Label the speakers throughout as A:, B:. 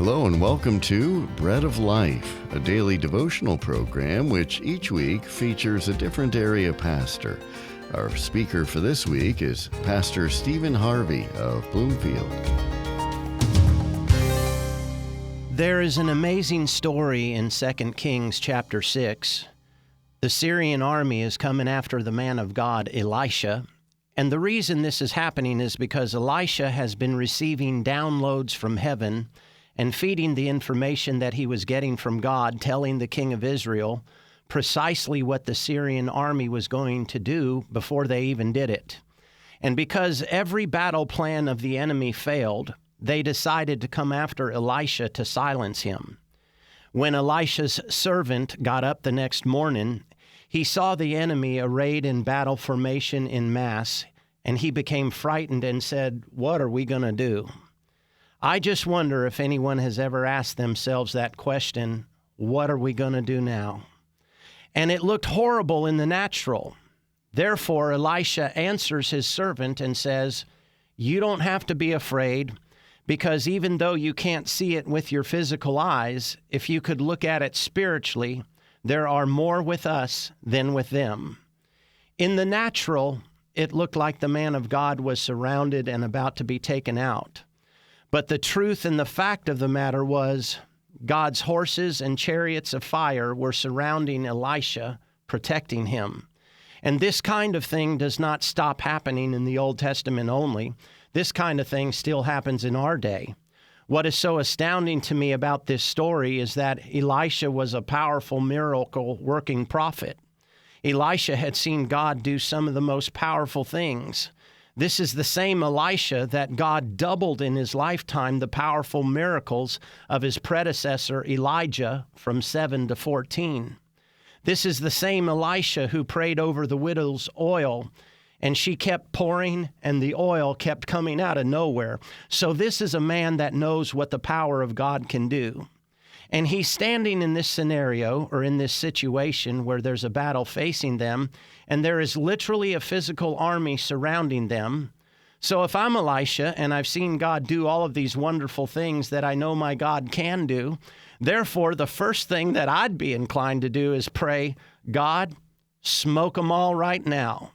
A: Hello and welcome to Bread of Life, a daily devotional program which each week features a different area pastor. Our speaker for this week is Pastor Stephen Harvey of Bloomfield.
B: There is an amazing story in 2 Kings chapter 6. The Syrian army is coming after the man of God, Elisha. And the reason this is happening is because Elisha has been receiving downloads from heaven and feeding the information that he was getting from God, telling the king of Israel precisely what the Syrian army was going to do before they even did it. And because every battle plan of the enemy failed, they decided to come after Elisha to silence him. When Elisha's servant got up the next morning, he saw the enemy arrayed in battle formation in mass, and he became frightened and said, "What are we going to do?" I just wonder if anyone has ever asked themselves that question, what are we going to do now? And it looked horrible in the natural. Therefore, Elisha answers his servant and says, "You don't have to be afraid, because even though you can't see it with your physical eyes, if you could look at it spiritually, there are more with us than with them." In the natural, it looked like the man of God was surrounded and about to be taken out. But the truth and the fact of the matter was, God's horses and chariots of fire were surrounding Elisha, protecting him. And this kind of thing does not stop happening in the Old Testament only. This kind of thing still happens in our day. What is so astounding to me about this story is that Elisha was a powerful miracle-working prophet. Elisha had seen God do some of the most powerful things. This is the same Elisha that God doubled in his lifetime the powerful miracles of his predecessor Elijah from 7 to 14. This is the same Elisha who prayed over the widow's oil, and she kept pouring, and the oil kept coming out of nowhere. So this is a man that knows what the power of God can do. And he's standing in this scenario, or in this situation where there's a battle facing them, and there is literally a physical army surrounding them. So if I'm Elisha, and I've seen God do all of these wonderful things that I know my God can do, therefore the first thing that I'd be inclined to do is pray, "God, smoke them all right now."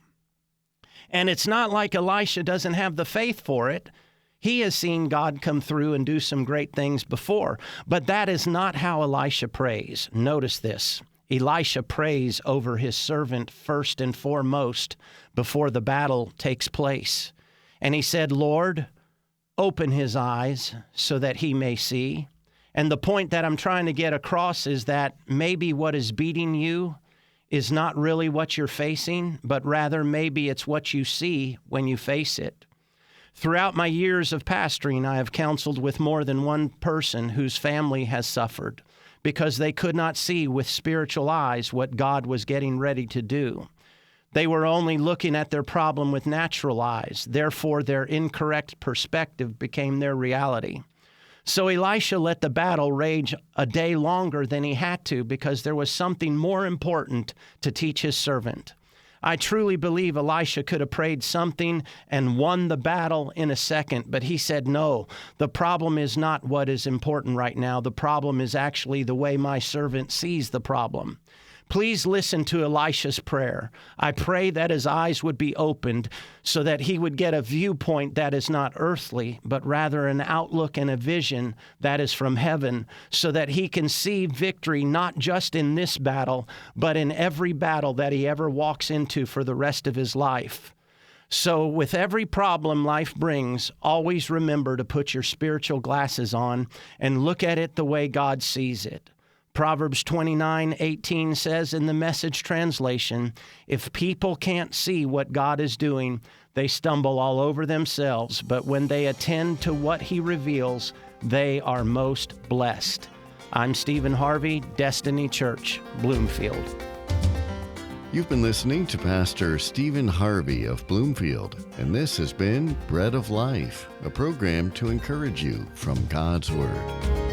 B: And it's not like Elisha doesn't have the faith for it. He has seen God come through and do some great things before. But that is not how Elisha prays. Notice this. Elisha prays over his servant first and foremost before the battle takes place. And he said, "Lord, open his eyes so that he may see." And the point that I'm trying to get across is that maybe what is beating you is not really what you're facing, but rather maybe it's what you see when you face it. Throughout my years of pastoring, I have counseled with more than one person whose family has suffered because they could not see with spiritual eyes what God was getting ready to do. They were only looking at their problem with natural eyes. Therefore, their incorrect perspective became their reality. So Elisha let the battle rage a day longer than he had to because there was something more important to teach his servant. I truly believe Elisha could have prayed something and won the battle in a second, but he said, "No, the problem is not what is important right now. The problem is actually the way my servant sees the problem." Please listen to Elisha's prayer. I pray that his eyes would be opened so that he would get a viewpoint that is not earthly, but rather an outlook and a vision that is from heaven, so that he can see victory not just in this battle, but in every battle that he ever walks into for the rest of his life. So with every problem life brings, always remember to put your spiritual glasses on and look at it the way God sees it. Proverbs 29:18 says in the Message translation, "If people can't see what God is doing, they stumble all over themselves, but when they attend to what He reveals, they are most blessed." I'm Stephen Harvey, Destiny Church, Bloomfield.
A: You've been listening to Pastor Stephen Harvey of Bloomfield, and this has been Bread of Life, a program to encourage you from God's Word.